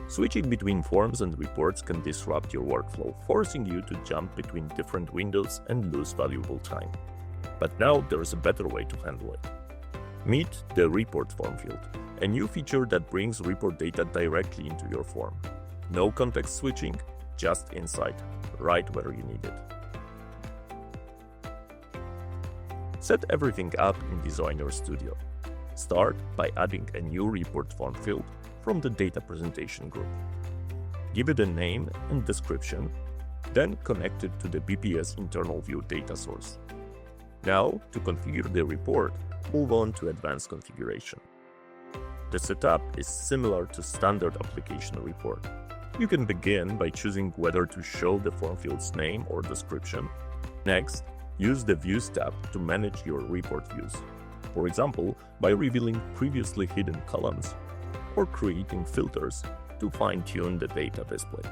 Switching between forms and reports can disrupt your workflow, forcing you to jump between different windows and lose valuable time. But now there is a better way to handle it. Meet the Report Form field, a new feature that brings report data directly into your form. No context switching, just insight, right where you need it. Set everything up in Designer Studio. Start by adding a new report form field from the Data Presentation group. Give it a name and description, then connect it to the BPS internal view data source. Now, to configure the report, move on to Advanced Configuration. The setup is similar to standard application report. You can begin by choosing whether to show the form field's name or description. Next, use the Views tab to manage your report views. For example, by revealing previously hidden columns or creating filters to fine-tune the data display.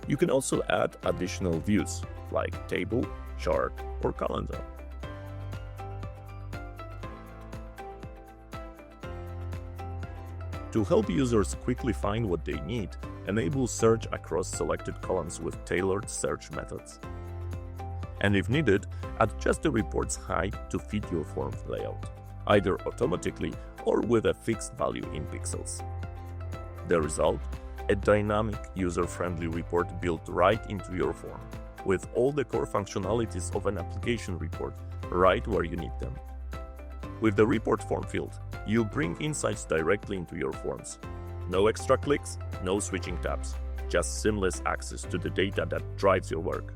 You can also add additional views like table, chart, or calendar. To help users quickly find what they need, enable search across selected columns with tailored search methods. And if needed, adjust the report's height to fit your form layout, either automatically or with a fixed value in pixels. The result? A dynamic, user-friendly report built right into your form, with all the core functionalities of an application report right where you need them. With the Report Form field, you bring insights directly into your forms. No extra clicks, no switching tabs, just seamless access to the data that drives your work.